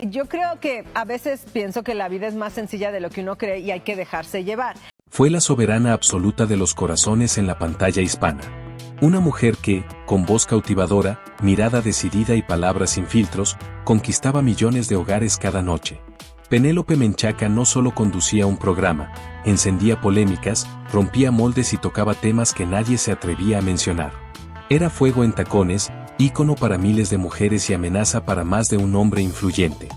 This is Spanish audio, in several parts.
Yo creo que a veces pienso que la vida es más sencilla de lo que uno cree y hay que dejarse llevar. Fue la soberana absoluta de los corazones en la pantalla hispana. Una mujer que, con voz cautivadora, mirada decidida y palabras sin filtros, conquistaba millones de hogares cada noche. Penélope Menchaca no solo conducía un programa, encendía polémicas, rompía moldes y tocaba temas que nadie se atrevía a mencionar. Era fuego en tacones, ícono para miles de mujeres y amenaza para más de un hombre influyente.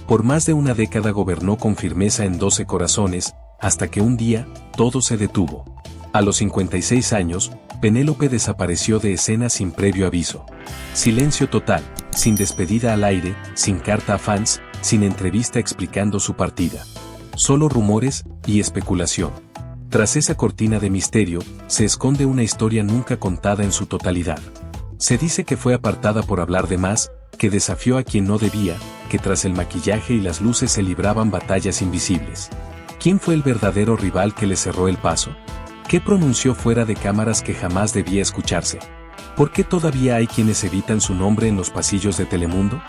Por más de una década gobernó con firmeza en 12 corazones, hasta que un día, todo se detuvo. A los 56 años, Penélope desapareció de escena sin previo aviso. Silencio total, sin despedida al aire, sin carta a fans, sin entrevista explicando su partida. Solo rumores y especulación. Tras esa cortina de misterio, se esconde una historia nunca contada en su totalidad. Se dice que fue apartada por hablar de más, que desafió a quien no debía, que tras el maquillaje y las luces se libraban batallas invisibles. ¿Quién fue el verdadero rival que le cerró el paso? ¿Qué pronunció fuera de cámaras que jamás debía escucharse? ¿Por qué todavía hay quienes evitan su nombre en los pasillos de Telemundo?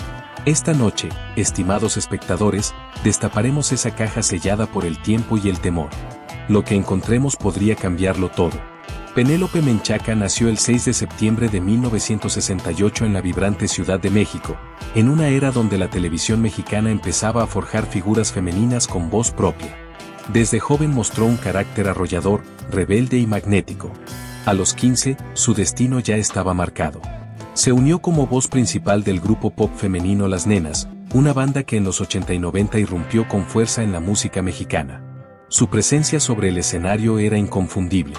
Esta noche, estimados espectadores, destaparemos esa caja sellada por el tiempo y el temor. Lo que encontremos podría cambiarlo todo. Penélope Menchaca nació el 6 de septiembre de 1968 en la vibrante Ciudad de México, en una era donde la televisión mexicana empezaba a forjar figuras femeninas con voz propia. Desde joven mostró un carácter arrollador, rebelde y magnético. A los 15, su destino ya estaba marcado. Se unió como voz principal del grupo pop femenino Las Nenas, una banda que en los 80 y 90 irrumpió con fuerza en la música mexicana. Su presencia sobre el escenario era inconfundible.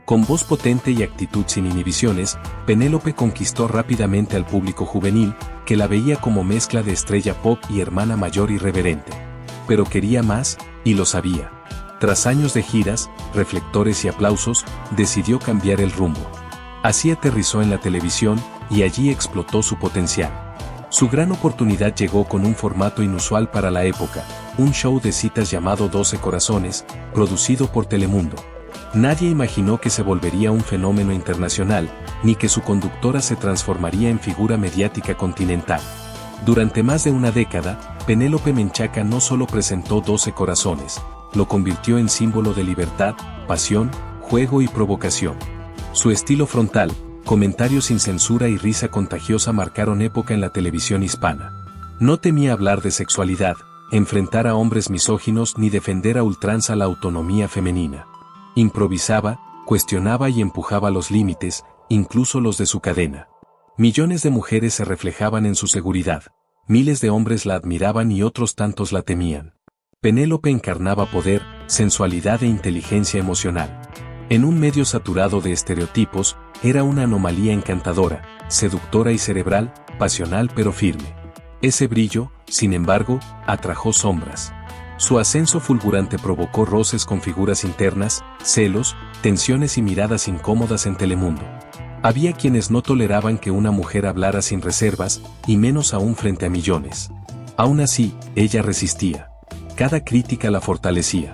Con voz potente y actitud sin inhibiciones, Penélope conquistó rápidamente al público juvenil, que la veía como mezcla de estrella pop y hermana mayor irreverente. Pero quería más, y lo sabía. Tras años de giras, reflectores y aplausos, decidió cambiar el rumbo. Así aterrizó en la televisión, y allí explotó su potencial. Su gran oportunidad llegó con un formato inusual para la época, un show de citas llamado 12 Corazones, producido por Telemundo. Nadie imaginó que se volvería un fenómeno internacional, ni que su conductora se transformaría en figura mediática continental. Durante más de una década, Penélope Menchaca no solo presentó 12 Corazones, lo convirtió en símbolo de libertad, pasión, juego y provocación. Su estilo frontal, comentarios sin censura y risa contagiosa marcaron época en la televisión hispana. No temía hablar de sexualidad, enfrentar a hombres misóginos ni defender a ultranza la autonomía femenina. Improvisaba, cuestionaba y empujaba los límites, incluso los de su cadena. Millones de mujeres se reflejaban en su seguridad. Miles de hombres la admiraban y otros tantos la temían. Penélope encarnaba poder, sensualidad e inteligencia emocional. En un medio saturado de estereotipos, era una anomalía encantadora, seductora y cerebral, pasional pero firme. Ese brillo, sin embargo, atrajo sombras. Su ascenso fulgurante provocó roces con figuras internas, celos, tensiones y miradas incómodas en Telemundo. Había quienes no toleraban que una mujer hablara sin reservas, y menos aún frente a millones. Aún así, ella resistía. Cada crítica la fortalecía.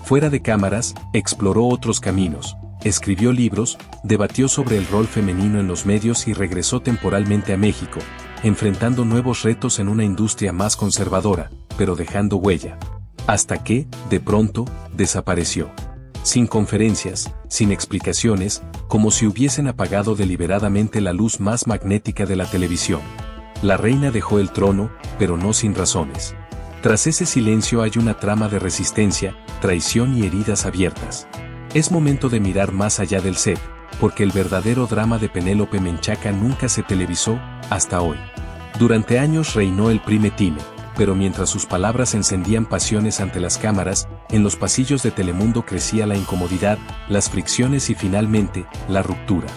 Fuera de cámaras, exploró otros caminos, escribió libros, debatió sobre el rol femenino en los medios y regresó temporalmente a México, enfrentando nuevos retos en una industria más conservadora, pero dejando huella. Hasta que, de pronto, desapareció. Sin conferencias, sin explicaciones, como si hubiesen apagado deliberadamente la luz más magnética de la televisión. La reina dejó el trono, pero no sin razones. Tras ese silencio hay una trama de resistencia, traición y heridas abiertas. Es momento de mirar más allá del set, porque el verdadero drama de Penélope Menchaca nunca se televisó, hasta hoy. Durante años reinó el prime time, pero mientras sus palabras encendían pasiones ante las cámaras, en los pasillos de Telemundo crecía la incomodidad, las fricciones y finalmente, la ruptura.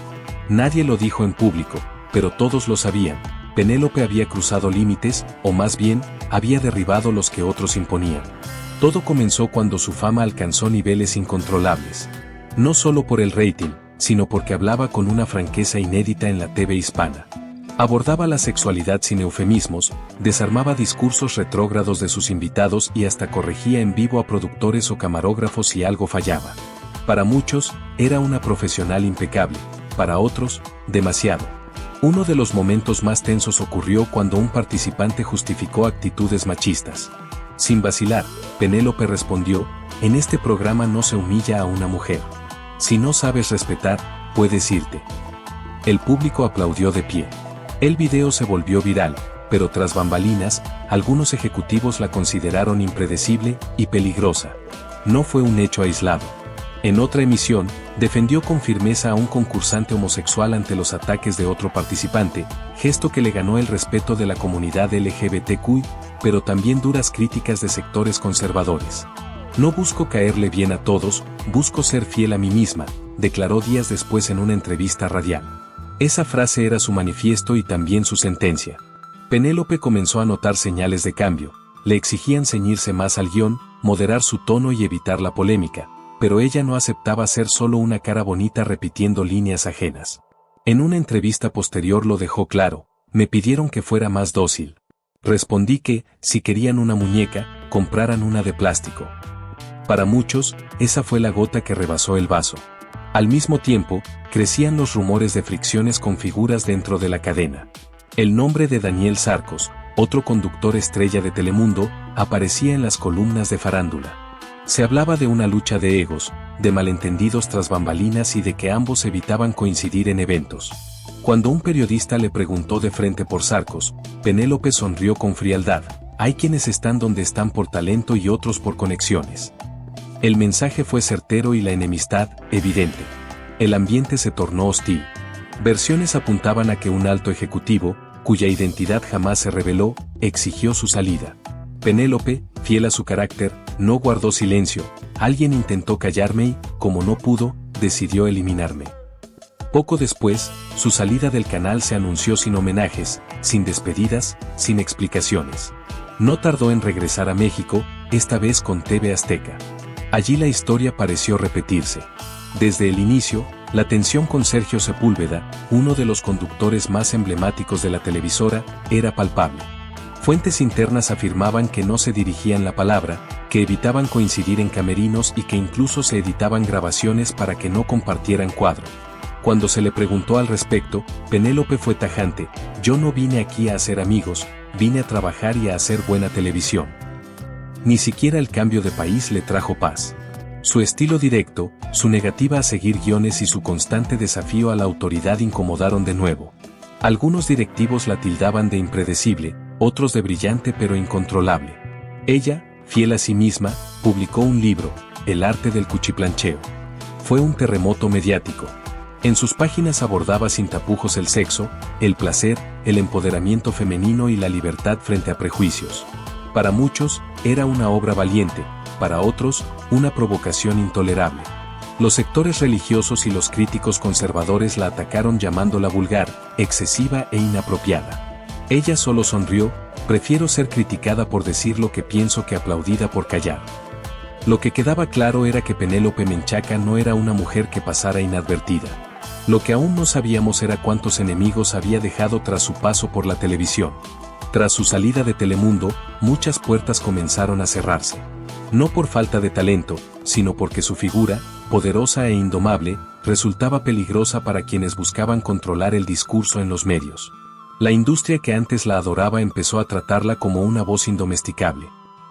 Nadie lo dijo en público, pero todos lo sabían. Penélope había cruzado límites, o más bien, había derribado los que otros imponían. Todo comenzó cuando su fama alcanzó niveles incontrolables. No solo por el rating, sino porque hablaba con una franqueza inédita en la TV hispana. Abordaba la sexualidad sin eufemismos, desarmaba discursos retrógrados de sus invitados y hasta corregía en vivo a productores o camarógrafos si algo fallaba. Para muchos, era una profesional impecable, para otros, demasiado. Uno de los momentos más tensos ocurrió cuando un participante justificó actitudes machistas. Sin vacilar, Penélope respondió: en este programa no se humilla a una mujer. Si no sabes respetar, puedes irte. El público aplaudió de pie. El video se volvió viral, pero tras bambalinas, algunos ejecutivos la consideraron impredecible y peligrosa. No fue un hecho aislado. En otra emisión, defendió con firmeza a un concursante homosexual ante los ataques de otro participante, gesto que le ganó el respeto de la comunidad LGBTQ, pero también duras críticas de sectores conservadores. No busco caerle bien a todos, busco ser fiel a mí misma, declaró días después en una entrevista radial. Esa frase era su manifiesto y también su sentencia. Penélope comenzó a notar señales de cambio, le exigían ceñirse más al guión, moderar su tono y evitar la polémica, pero ella no aceptaba ser solo una cara bonita repitiendo líneas ajenas. En una entrevista posterior lo dejó claro: me pidieron que fuera más dócil. Respondí que, si querían una muñeca, compraran una de plástico. Para muchos, esa fue la gota que rebasó el vaso. Al mismo tiempo, crecían los rumores de fricciones con figuras dentro de la cadena. El nombre de Daniel Sarcos, otro conductor estrella de Telemundo, aparecía en las columnas de farándula. Se hablaba de una lucha de egos, de malentendidos tras bambalinas y de que ambos evitaban coincidir en eventos. Cuando un periodista le preguntó de frente por Sarcos, Penélope sonrió con frialdad: hay quienes están donde están por talento y otros por conexiones. El mensaje fue certero y la enemistad, evidente. El ambiente se tornó hostil. Versiones apuntaban a que un alto ejecutivo, cuya identidad jamás se reveló, exigió su salida. Penélope, fiel a su carácter, no guardó silencio: alguien intentó callarme y, como no pudo, decidió eliminarme. Poco después, su salida del canal se anunció sin homenajes, sin despedidas, sin explicaciones. No tardó en regresar a México, esta vez con TV Azteca. Allí la historia pareció repetirse. Desde el inicio, la tensión con Sergio Sepúlveda, uno de los conductores más emblemáticos de la televisora, era palpable. Fuentes internas afirmaban que no se dirigían la palabra, que evitaban coincidir en camerinos y que incluso se editaban grabaciones para que no compartieran cuadro. Cuando se le preguntó al respecto, Penélope fue tajante: yo no vine aquí a hacer amigos, vine a trabajar y a hacer buena televisión. Ni siquiera el cambio de país le trajo paz. Su estilo directo, su negativa a seguir guiones y su constante desafío a la autoridad incomodaron de nuevo. Algunos directivos la tildaban de impredecible, otros de brillante pero incontrolable. Ella, fiel a sí misma, publicó un libro, El arte del cuchiplancheo. Fue un terremoto mediático. En sus páginas abordaba sin tapujos el sexo, el placer, el empoderamiento femenino y la libertad frente a prejuicios. Para muchos, era una obra valiente, para otros, una provocación intolerable. Los sectores religiosos y los críticos conservadores la atacaron llamándola vulgar, excesiva e inapropiada. Ella solo sonrió: prefiero ser criticada por decir lo que pienso que aplaudida por callar. Lo que quedaba claro era que Penélope Menchaca no era una mujer que pasara inadvertida. Lo que aún no sabíamos era cuántos enemigos había dejado tras su paso por la televisión. Tras su salida de Telemundo, muchas puertas comenzaron a cerrarse. No por falta de talento, sino porque su figura, poderosa e indomable, resultaba peligrosa para quienes buscaban controlar el discurso en los medios. La industria que antes la adoraba empezó a tratarla como una voz indomesticable.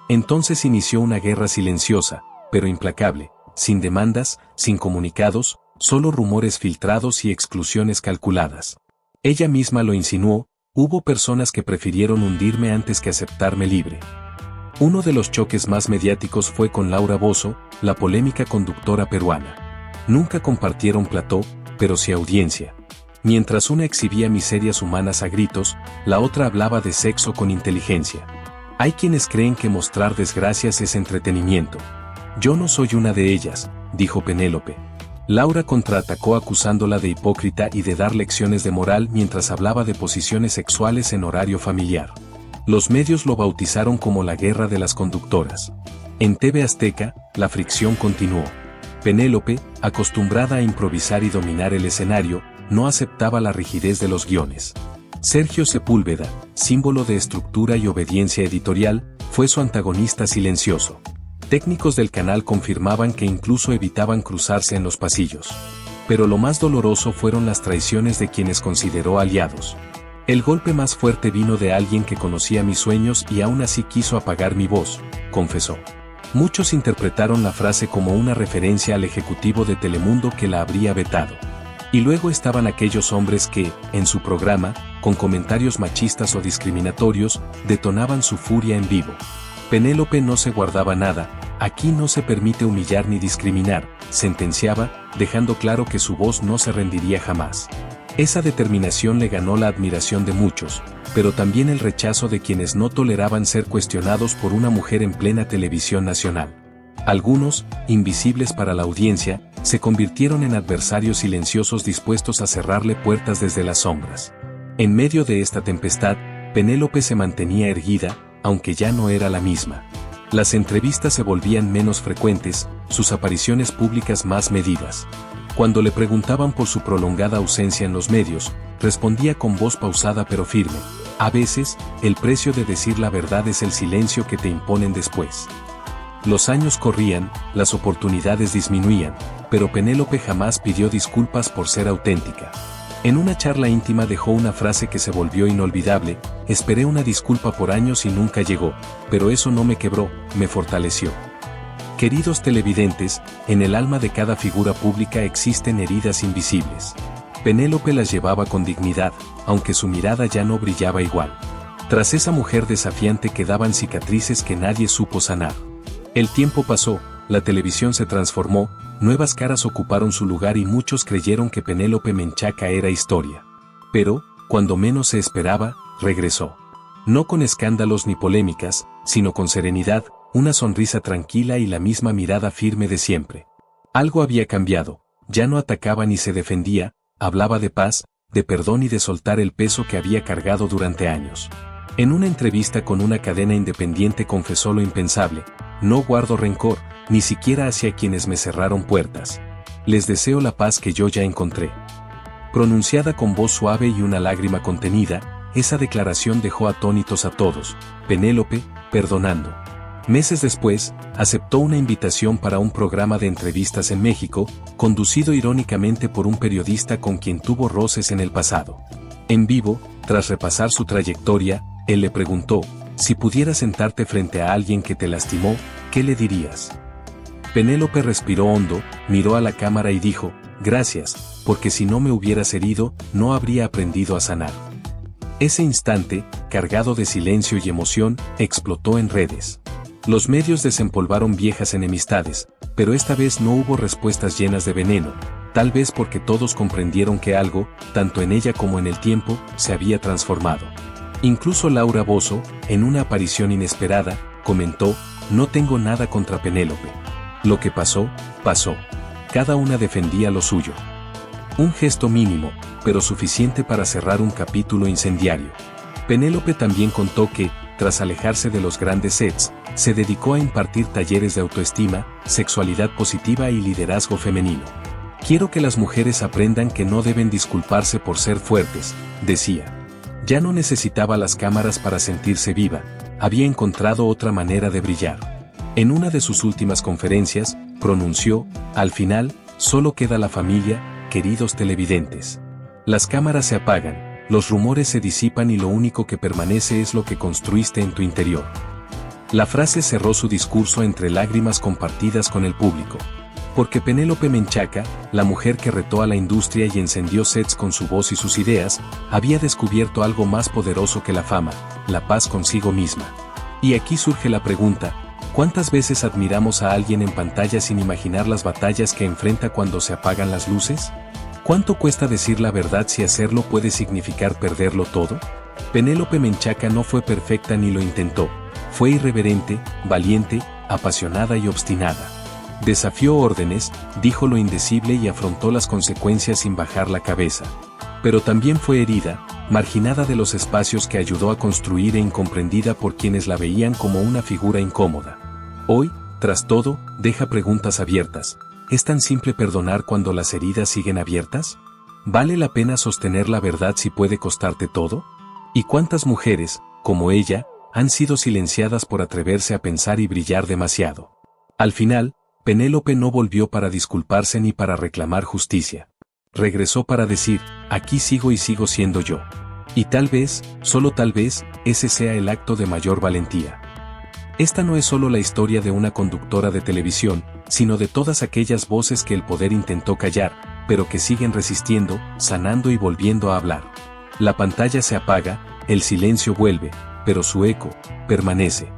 Entonces inició una guerra silenciosa, pero implacable, sin demandas, sin comunicados, solo rumores filtrados y exclusiones calculadas. Ella misma lo insinuó: hubo personas que prefirieron hundirme antes que aceptarme libre. Uno de los choques más mediáticos fue con Laura Bozzo, la polémica conductora peruana. Nunca compartieron plató, pero sí audiencia. Mientras una exhibía miserias humanas a gritos, la otra hablaba de sexo con inteligencia. Hay quienes creen que mostrar desgracias es entretenimiento. Yo no soy una de ellas, dijo Penélope. Laura contraatacó acusándola de hipócrita y de dar lecciones de moral mientras hablaba de posiciones sexuales en horario familiar. Los medios lo bautizaron como la guerra de las conductoras. En TV Azteca, la fricción continuó. Penélope, acostumbrada a improvisar y dominar el escenario, no aceptaba la rigidez de los guiones. Sergio Sepúlveda, símbolo de estructura y obediencia editorial, fue su antagonista silencioso. Técnicos del canal confirmaban que incluso evitaban cruzarse en los pasillos. pero lo más doloroso fueron las traiciones de quienes consideró aliados. El golpe más fuerte vino de alguien que conocía mis sueños y aún así quiso apagar mi voz, confesó. Muchos interpretaron la frase como una referencia al ejecutivo de Telemundo que la habría vetado. Y luego estaban aquellos hombres que, en su programa, con comentarios machistas o discriminatorios, detonaban su furia en vivo. Penélope no se guardaba nada, aquí no se permite humillar ni discriminar, sentenciaba, dejando claro que su voz no se rendiría jamás. Esa determinación le ganó la admiración de muchos, pero también el rechazo de quienes no toleraban ser cuestionados por una mujer en plena televisión nacional. Algunos, invisibles para la audiencia, se convirtieron en adversarios silenciosos dispuestos a cerrarle puertas desde las sombras. En medio de esta tempestad, Penélope se mantenía erguida, aunque ya no era la misma. Las entrevistas se volvían menos frecuentes, sus apariciones públicas más medidas. Cuando le preguntaban por su prolongada ausencia en los medios, respondía con voz pausada pero firme: a veces, el precio de decir la verdad es el silencio que te imponen después. Los años corrían, las oportunidades disminuían, pero Penélope jamás pidió disculpas por ser auténtica. En una charla íntima dejó una frase que se volvió inolvidable: esperé una disculpa por años y nunca llegó, pero eso no me quebró, me fortaleció. Queridos televidentes, en el alma de cada figura pública existen heridas invisibles. Penélope las llevaba con dignidad, aunque su mirada ya no brillaba igual. Tras esa mujer desafiante quedaban cicatrices que nadie supo sanar. El tiempo pasó, la televisión se transformó, nuevas caras ocuparon su lugar y muchos creyeron que Penélope Menchaca era historia. Pero, cuando menos se esperaba, regresó. No con escándalos ni polémicas, sino con serenidad, una sonrisa tranquila y la misma mirada firme de siempre. Algo había cambiado, ya no atacaba ni se defendía, hablaba de paz, de perdón y de soltar el peso que había cargado durante años. En una entrevista con una cadena independiente confesó lo impensable: no guardo rencor, ni siquiera hacia quienes me cerraron puertas. Les deseo la paz que yo ya encontré. Pronunciada con voz suave y una lágrima contenida, esa declaración dejó atónitos a todos. Penélope, perdonando. Meses después, aceptó una invitación para un programa de entrevistas en México, conducido irónicamente por un periodista con quien tuvo roces en el pasado. En vivo, tras repasar su trayectoria, él le preguntó: si pudieras sentarte frente a alguien que te lastimó, ¿qué le dirías? Penélope respiró hondo, miró a la cámara y dijo: gracias, porque si no me hubieras herido, no habría aprendido a sanar. Ese instante, cargado de silencio y emoción, explotó en redes. Los medios desempolvaron viejas enemistades, pero esta vez no hubo respuestas llenas de veneno, tal vez porque todos comprendieron que algo, tanto en ella como en el tiempo, se había transformado. Incluso Laura Bozzo, en una aparición inesperada, comentó: no tengo nada contra Penélope. Lo que pasó, pasó. Cada una defendía lo suyo. Un gesto mínimo, pero suficiente para cerrar un capítulo incendiario. Penélope también contó que, tras alejarse de los grandes sets, se dedicó a impartir talleres de autoestima, sexualidad positiva y liderazgo femenino. Quiero que las mujeres aprendan que no deben disculparse por ser fuertes, decía. Ya no necesitaba las cámaras para sentirse viva, había encontrado otra manera de brillar. En una de sus últimas conferencias, pronunció: al final, solo queda la familia, queridos televidentes. Las cámaras se apagan, los rumores se disipan y lo único que permanece es lo que construiste en tu interior. La frase cerró su discurso entre lágrimas compartidas con el público. Porque Penélope Menchaca, la mujer que retó a la industria y encendió sets con su voz y sus ideas, había descubierto algo más poderoso que la fama: la paz consigo misma. Y aquí surge la pregunta: ¿cuántas veces admiramos a alguien en pantalla sin imaginar las batallas que enfrenta cuando se apagan las luces? ¿Cuánto cuesta decir la verdad si hacerlo puede significar perderlo todo? Penélope Menchaca no fue perfecta ni lo intentó. Fue irreverente, valiente, apasionada y obstinada. Desafió órdenes, dijo lo indecible y afrontó las consecuencias sin bajar la cabeza. Pero también fue herida, marginada de los espacios que ayudó a construir e incomprendida por quienes la veían como una figura incómoda. Hoy, tras todo, deja preguntas abiertas. ¿Es tan simple perdonar cuando las heridas siguen abiertas? ¿Vale la pena sostener la verdad si puede costarte todo? ¿Y cuántas mujeres, como ella, han sido silenciadas por atreverse a pensar y brillar demasiado? Al final, Penélope no volvió para disculparse ni para reclamar justicia. regresó para decir, aquí sigo y sigo siendo yo. Y tal vez, solo tal vez, ese sea el acto de mayor valentía. Esta no es solo la historia de una conductora de televisión, sino de todas aquellas voces que el poder intentó callar, pero que siguen resistiendo, sanando y volviendo a hablar. La pantalla se apaga, el silencio vuelve, pero su eco permanece.